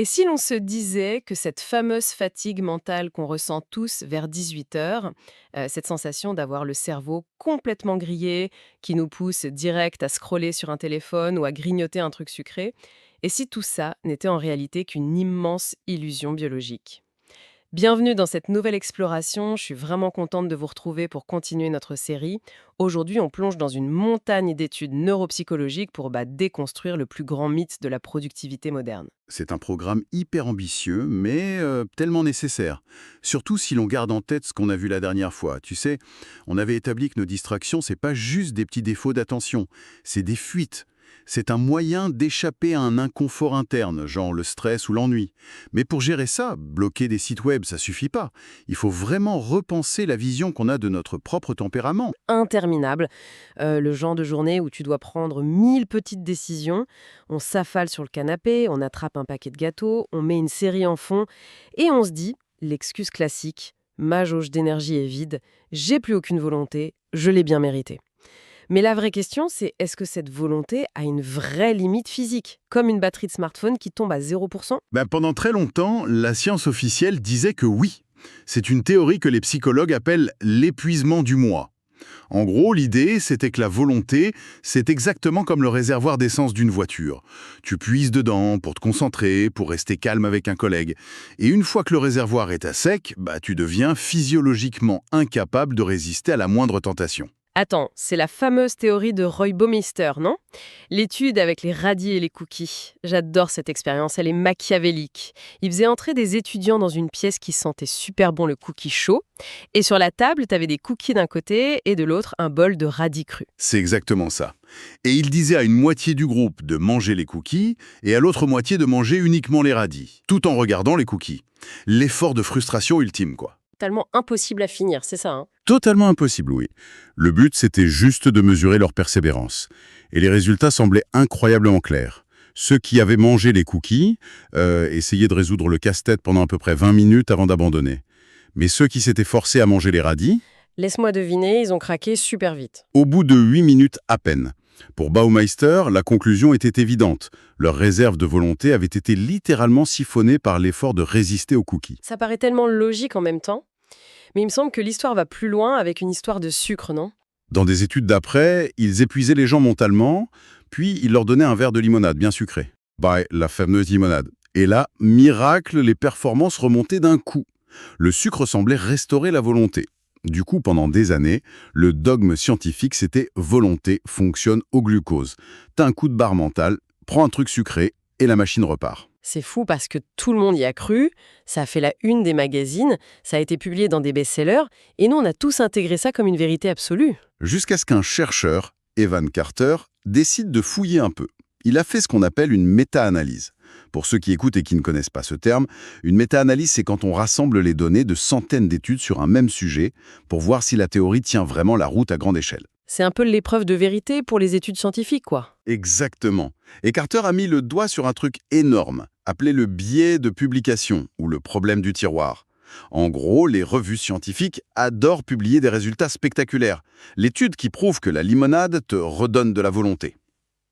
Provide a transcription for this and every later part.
Et si l'on se disait que cette fameuse fatigue mentale qu'on ressent tous vers 18 heures, cette sensation d'avoir le cerveau complètement grillé, qui nous pousse direct à scroller sur un téléphone ou à grignoter un truc sucré, et si tout ça n'était en réalité qu'une immense illusion biologique? Bienvenue dans cette nouvelle exploration, je suis vraiment contente de vous retrouver pour continuer notre série. Aujourd'hui, on plonge dans une montagne d'études neuropsychologiques pour déconstruire le plus grand mythe de la productivité moderne. C'est un programme hyper ambitieux, mais tellement nécessaire. Surtout si l'on garde en tête ce qu'on a vu la dernière fois. Tu sais, on avait établi que nos distractions, c'est pas juste des petits défauts d'attention, c'est des fuites. C'est un moyen d'échapper à un inconfort interne, genre le stress ou l'ennui. Mais pour gérer ça, bloquer des sites web, ça suffit pas. Il faut vraiment repenser la vision qu'on a de notre propre tempérament. Interminable, le genre de journée où tu dois prendre 1000 petites décisions, on s'affale sur le canapé, on attrape un paquet de gâteaux, on met une série en fond et on se dit, l'excuse classique, ma jauge d'énergie est vide, j'ai plus aucune volonté, je l'ai bien mérité. Mais la vraie question, c'est est-ce que cette volonté a une vraie limite physique, comme une batterie de smartphone qui tombe à 0%? Pendant très longtemps, la science officielle disait que oui. C'est une théorie que les psychologues appellent l'épuisement du moi. En gros, l'idée, c'était que la volonté, c'est exactement comme le réservoir d'essence d'une voiture. Tu puises dedans pour te concentrer, pour rester calme avec un collègue. Et une fois que le réservoir est à sec, tu deviens physiologiquement incapable de résister à la moindre tentation. Attends, c'est la fameuse théorie de Roy Baumeister, non? L'étude avec les radis et les cookies. J'adore cette expérience, elle est machiavélique. Il faisait entrer des étudiants dans une pièce qui sentait super bon le cookie chaud. Et sur la table, t'avais des cookies d'un côté et de l'autre, un bol de radis crus. C'est exactement ça. Et il disait à une moitié du groupe de manger les cookies et à l'autre moitié de manger uniquement les radis, tout en regardant les cookies. L'effort de frustration ultime, quoi. Tellement impossible à finir, c'est ça, hein? Totalement impossible, oui. Le but, c'était juste de mesurer leur persévérance. Et les résultats semblaient incroyablement clairs. Ceux qui avaient mangé les cookies essayaient de résoudre le casse-tête pendant à peu près 20 minutes avant d'abandonner. Mais ceux qui s'étaient forcés à manger les radis, Laisse-moi deviner, ils ont craqué super vite. au bout de 8 minutes à peine. Pour Baumeister, la conclusion était évidente. Leur réserve de volonté avait été littéralement siphonnée par l'effort de résister aux cookies. Ça paraît tellement logique en même temps. Mais il me semble que l'histoire va plus loin avec une histoire de sucre, non? Dans des études d'après, ils épuisaient les gens mentalement, puis ils leur donnaient un verre de limonade bien sucrée. La fameuse limonade. Et là, miracle, les performances remontaient d'un coup. Le sucre semblait restaurer la volonté. Du coup, pendant des années, le dogme scientifique, c'était volonté fonctionne au glucose. T'as un coup de barre mental, prends un truc sucré et la machine repart. C'est fou parce que tout le monde y a cru, ça a fait la une des magazines, ça a été publié dans des best-sellers, et nous on a tous intégré ça comme une vérité absolue. Jusqu'à ce qu'un chercheur, Evan Carter, décide de fouiller un peu. Il a fait ce qu'on appelle une méta-analyse. Pour ceux qui écoutent et qui ne connaissent pas ce terme, une méta-analyse, c'est quand on rassemble les données de centaines d'études sur un même sujet pour voir si la théorie tient vraiment la route à grande échelle. C'est un peu l'épreuve de vérité pour les études scientifiques, quoi. Exactement. Et Carter a mis le doigt sur un truc énorme, appelé le biais de publication, ou le problème du tiroir. En gros, les revues scientifiques adorent publier des résultats spectaculaires. L'étude qui prouve que la limonade te redonne de la volonté.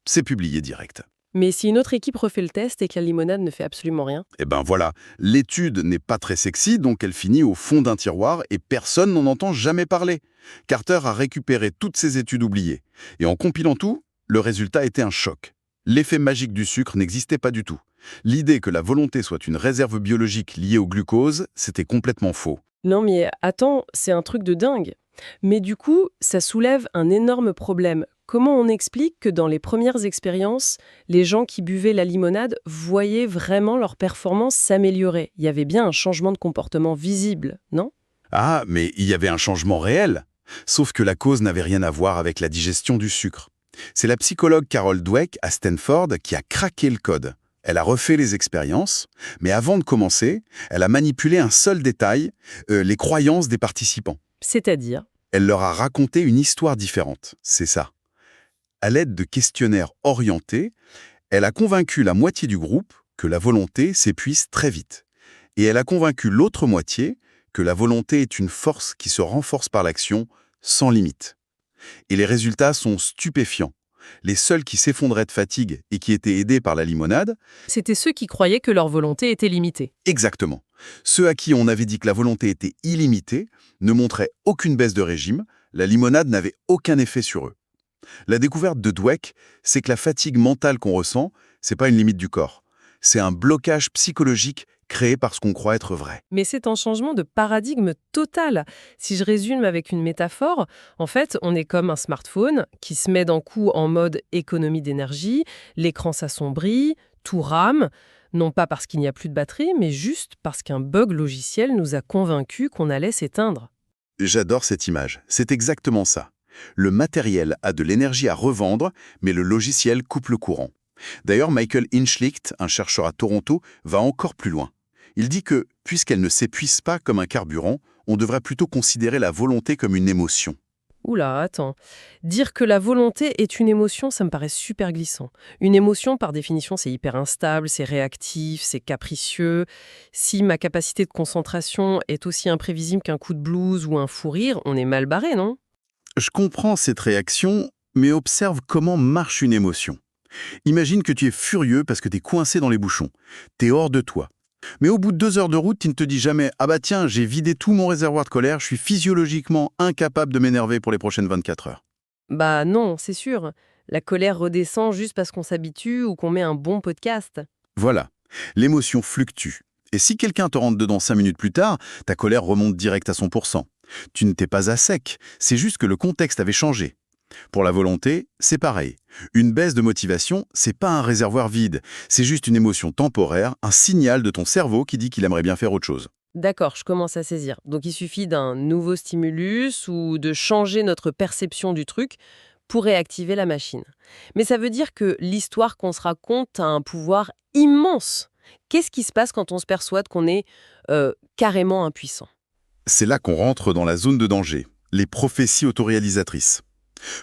C'est publié direct. Mais si une autre équipe refait le test et que la limonade ne fait absolument rien? Et voilà, l'étude n'est pas très sexy, donc elle finit au fond d'un tiroir et personne n'en entend jamais parler. Carter a récupéré toutes ces études oubliées. Et en compilant tout, le résultat était un choc. L'effet magique du sucre n'existait pas du tout. L'idée que la volonté soit une réserve biologique liée au glucose, c'était complètement faux. Non mais attends, c'est un truc de dingue. Mais du coup, ça soulève un énorme problème. Comment on explique que dans les premières expériences, les gens qui buvaient la limonade voyaient vraiment leur performance s'améliorer? Il y avait bien un changement de comportement visible, non? Ah, mais il y avait un changement réel. Sauf que la cause n'avait rien à voir avec la digestion du sucre. C'est la psychologue Carol Dweck à Stanford qui a craqué le code. Elle a refait les expériences, mais avant de commencer, elle a manipulé un seul détail, les croyances des participants. C'est-à-dire? Elle leur a raconté une histoire différente, c'est ça. À l'aide de questionnaires orientés, elle a convaincu la moitié du groupe que la volonté s'épuise très vite. Et elle a convaincu l'autre moitié que la volonté est une force qui se renforce par l'action sans limite. Et les résultats sont stupéfiants. Les seuls qui s'effondraient de fatigue et qui étaient aidés par la limonade, C'était ceux qui croyaient que leur volonté était limitée. exactement. Ceux à qui on avait dit que la volonté était illimitée ne montraient aucune baisse de régime, la limonade n'avait aucun effet sur eux. La découverte de Dweck, c'est que la fatigue mentale qu'on ressent, c'est pas une limite du corps. C'est un blocage psychologique créé par ce qu'on croit être vrai. Mais c'est un changement de paradigme total. Si je résume avec une métaphore, en fait, on est comme un smartphone qui se met d'un coup en mode économie d'énergie, l'écran s'assombrit, tout rame, non pas parce qu'il n'y a plus de batterie, mais juste parce qu'un bug logiciel nous a convaincus qu'on allait s'éteindre. J'adore cette image. C'est exactement ça. Le matériel a de l'énergie à revendre, mais le logiciel coupe le courant. D'ailleurs, Michael Inchlicht, un chercheur à Toronto, va encore plus loin. Il dit que, puisqu'elle ne s'épuise pas comme un carburant, on devrait plutôt considérer la volonté comme une émotion. Oula, attends. Dire que la volonté est une émotion, ça me paraît super glissant. Une émotion, par définition, c'est hyper instable, c'est réactif, c'est capricieux. Si ma capacité de concentration est aussi imprévisible qu'un coup de blues ou un fou rire, on est mal barré, non? Je comprends cette réaction, mais observe comment marche une émotion. Imagine que tu es furieux parce que tu es coincé dans les bouchons. Tu es hors de toi. Mais au bout de 2 heures de route, tu ne te dis jamais « Ah bah tiens, j'ai vidé tout mon réservoir de colère, je suis physiologiquement incapable de m'énerver pour les prochaines 24 heures. » Bah non, c'est sûr. La colère redescend juste parce qu'on s'habitue ou qu'on met un bon podcast. Voilà. L'émotion fluctue. Et si quelqu'un te rentre dedans 5 minutes plus tard, ta colère remonte direct à 100%. Tu ne t'es pas à sec, c'est juste que le contexte avait changé. Pour la volonté, c'est pareil. Une baisse de motivation, c'est pas un réservoir vide, c'est juste une émotion temporaire, un signal de ton cerveau qui dit qu'il aimerait bien faire autre chose. D'accord, je commence à saisir. Donc il suffit d'un nouveau stimulus ou de changer notre perception du truc pour réactiver la machine. Mais ça veut dire que l'histoire qu'on se raconte a un pouvoir immense. Qu'est-ce qui se passe quand on se persuade qu'on est carrément impuissant? C'est là qu'on rentre dans la zone de danger, les prophéties autoréalisatrices.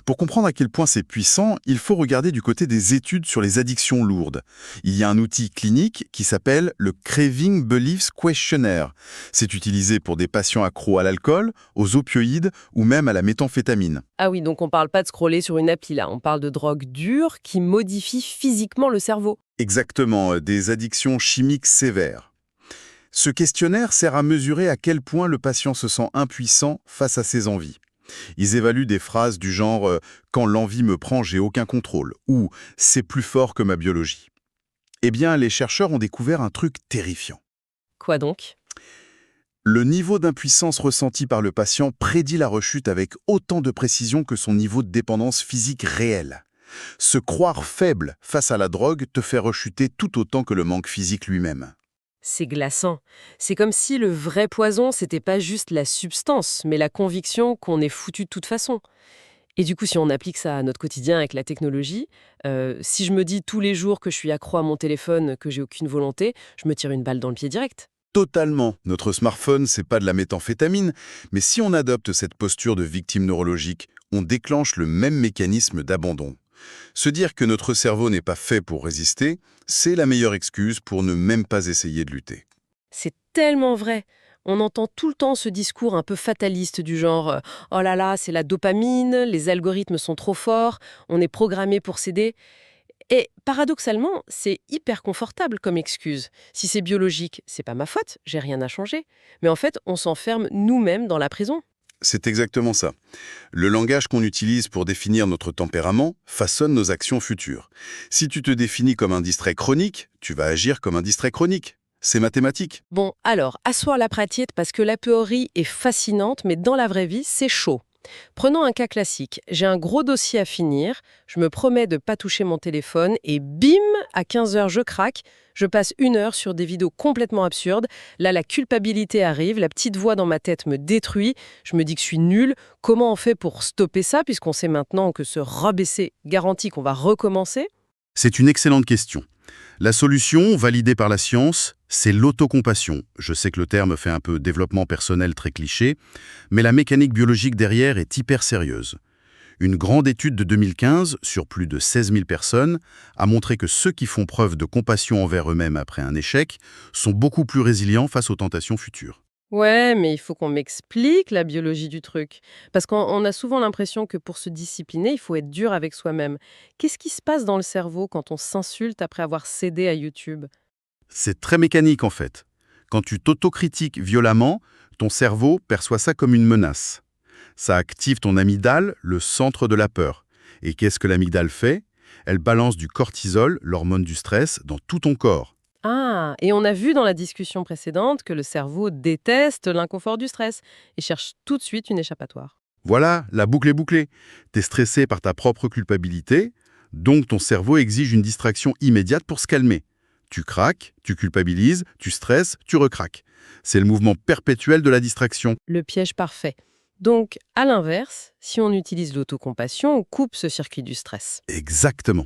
Pour comprendre à quel point c'est puissant, il faut regarder du côté des études sur les addictions lourdes. Il y a un outil clinique qui s'appelle le Craving Beliefs Questionnaire. C'est utilisé pour des patients accros à l'alcool, aux opioïdes ou même à la méthamphétamine. Ah oui, donc on parle pas de scroller sur une appli là, on parle de drogue dure qui modifie physiquement le cerveau. Exactement, des addictions chimiques sévères. Ce questionnaire sert à mesurer à quel point le patient se sent impuissant face à ses envies. Ils évaluent des phrases du genre Quand l'envie me prend, j'ai aucun contrôle » ou C'est plus fort que ma biologie. Eh bien, les chercheurs ont découvert un truc terrifiant. Quoi donc? Le niveau d'impuissance ressenti par le patient prédit la rechute avec autant de précision que son niveau de dépendance physique réel. Se croire faible face à la drogue te fait rechuter tout autant que le manque physique lui-même. C'est glaçant. C'est comme si le vrai poison, c'était pas juste la substance, mais la conviction qu'on est foutu de toute façon. Et du coup, si on applique ça à notre quotidien avec la technologie, si je me dis tous les jours que je suis accro à mon téléphone, que j'ai aucune volonté, je me tire une balle dans le pied direct. Totalement. Notre smartphone, c'est pas de la méthamphétamine, mais si on adopte cette posture de victime neurologique, on déclenche le même mécanisme d'abandon. Se dire que notre cerveau n'est pas fait pour résister, c'est la meilleure excuse pour ne même pas essayer de lutter. C'est tellement vrai. On entend tout le temps ce discours un peu fataliste du genre oh là là, c'est la dopamine, les algorithmes sont trop forts, on est programmé pour céder. Et paradoxalement, c'est hyper confortable comme excuse. Si c'est biologique, c'est pas ma faute, j'ai rien à changer. Mais en fait, on s'enferme nous-mêmes dans la prison. C'est exactement ça. Le langage qu'on utilise pour définir notre tempérament façonne nos actions futures. Si tu te définis comme un distrait chronique, tu vas agir comme un distrait chronique. C'est mathématique. Bon, alors, asseoir la pratique parce que la théorie est fascinante, mais dans la vraie vie, c'est chaud. Prenons un cas classique. J'ai un gros dossier à finir, je me promets de ne pas toucher mon téléphone et bim, à 15 heures, je craque. Je passe 1 heure sur des vidéos complètement absurdes. Là, la culpabilité arrive, la petite voix dans ma tête me détruit. Je me dis que je suis nulle. Comment on fait pour stopper ça, puisqu'on sait maintenant que se rabaisser garantit qu'on va recommencer? C'est une excellente question. La solution, validée par la science, c'est l'autocompassion. Je sais que le terme fait un peu développement personnel très cliché, mais la mécanique biologique derrière est hyper sérieuse. Une grande étude de 2015, sur plus de 16 000 personnes, a montré que ceux qui font preuve de compassion envers eux-mêmes après un échec sont beaucoup plus résilients face aux tentations futures. Ouais, mais il faut qu'on m'explique la biologie du truc. Parce qu'on a souvent l'impression que pour se discipliner, il faut être dur avec soi-même. Qu'est-ce qui se passe dans le cerveau quand on s'insulte après avoir cédé à YouTube? C'est très mécanique en fait. Quand tu t'autocritiques violemment, ton cerveau perçoit ça comme une menace. Ça active ton amygdale, le centre de la peur. Et qu'est-ce que l'amygdale fait? Elle balance du cortisol, l'hormone du stress, dans tout ton corps. Ah, et on a vu dans la discussion précédente que le cerveau déteste l'inconfort du stress et cherche tout de suite une échappatoire. Voilà, la boucle est bouclée. T'es stressé par ta propre culpabilité, donc ton cerveau exige une distraction immédiate pour se calmer. Tu craques, tu culpabilises, tu stresses, tu recraques. C'est le mouvement perpétuel de la distraction. Le piège parfait. Donc, à l'inverse, si on utilise l'autocompassion, on coupe ce circuit du stress. Exactement.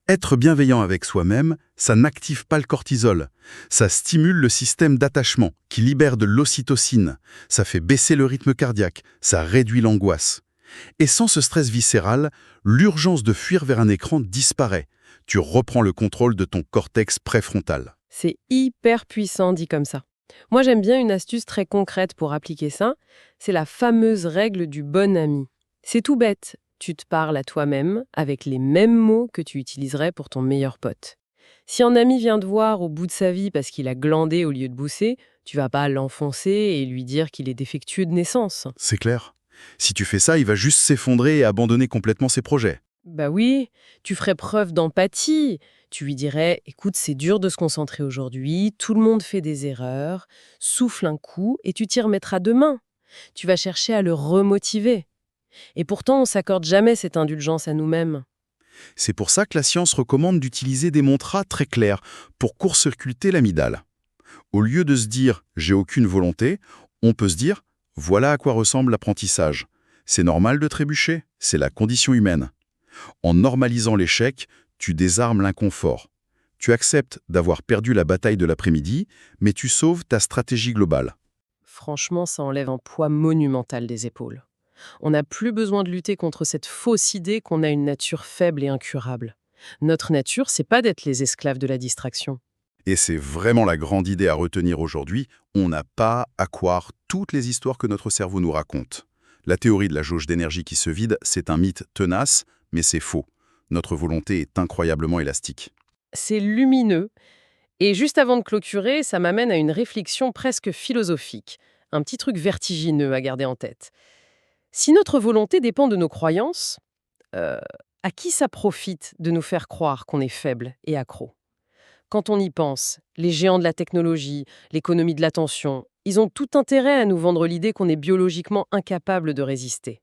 Être bienveillant avec soi-même, ça n'active pas le cortisol. Ça stimule le système d'attachement qui libère de l'ocytocine. Ça fait baisser le rythme cardiaque. Ça réduit l'angoisse. Et sans ce stress viscéral, l'urgence de fuir vers un écran disparaît. Tu reprends le contrôle de ton cortex préfrontal. C'est hyper puissant dit comme ça. Moi, j'aime bien une astuce très concrète pour appliquer ça. C'est la fameuse règle du bon ami. C'est tout bête. Tu te parles à toi-même avec les mêmes mots que tu utiliserais pour ton meilleur pote. Si un ami vient te voir au bout de sa vie parce qu'il a glandé au lieu de bousser, tu vas pas l'enfoncer et lui dire qu'il est défectueux de naissance. C'est clair. Si tu fais ça, il va juste s'effondrer et abandonner complètement ses projets. Bah oui, tu ferais preuve d'empathie. Tu lui dirais, écoute, c'est dur de se concentrer aujourd'hui, tout le monde fait des erreurs, souffle un coup et tu t'y remettras demain. Tu vas chercher à le remotiver. Et pourtant, on s'accorde jamais cette indulgence à nous-mêmes. C'est pour ça que la science recommande d'utiliser des mantras très clairs pour court-circuiter l'amygdale. Au lieu de se dire «j'ai aucune volonté», on peut se dire «voilà à quoi ressemble l'apprentissage». C'est normal de trébucher, c'est la condition humaine. En normalisant l'échec, tu désarmes l'inconfort. Tu acceptes d'avoir perdu la bataille de l'après-midi, mais tu sauves ta stratégie globale. Franchement, ça enlève un poids monumental des épaules. On n'a plus besoin de lutter contre cette fausse idée qu'on a une nature faible et incurable. Notre nature, c'est pas d'être les esclaves de la distraction. Et c'est vraiment la grande idée à retenir aujourd'hui, on n'a pas à croire toutes les histoires que notre cerveau nous raconte. La théorie de la jauge d'énergie qui se vide, c'est un mythe tenace, mais c'est faux. Notre volonté est incroyablement élastique. C'est lumineux. Et juste avant de clôturer, ça m'amène à une réflexion presque philosophique. Un petit truc vertigineux à garder en tête. Si notre volonté dépend de nos croyances, euh, à qui ça profite de nous faire croire qu'on est faible et accro? Quand on y pense, les géants de la technologie, l'économie de l'attention, ils ont tout intérêt à nous vendre l'idée qu'on est biologiquement incapable de résister.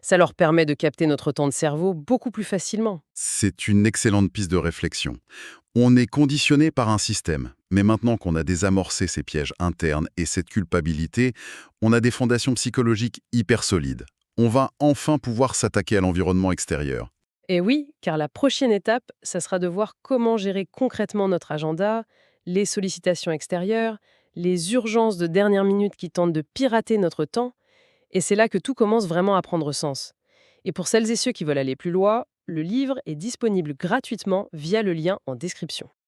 Ça leur permet de capter notre temps de cerveau beaucoup plus facilement. C'est une excellente piste de réflexion. On est conditionné par un système, mais maintenant qu'on a désamorcé ces pièges internes et cette culpabilité, on a des fondations psychologiques hyper solides. On va enfin pouvoir s'attaquer à l'environnement extérieur. Et oui, car la prochaine étape, ça sera de voir comment gérer concrètement notre agenda, les sollicitations extérieures, les urgences de dernière minute qui tentent de pirater notre temps. Et c'est là que tout commence vraiment à prendre sens. Et pour celles et ceux qui veulent aller plus loin, le livre est disponible gratuitement via le lien en description.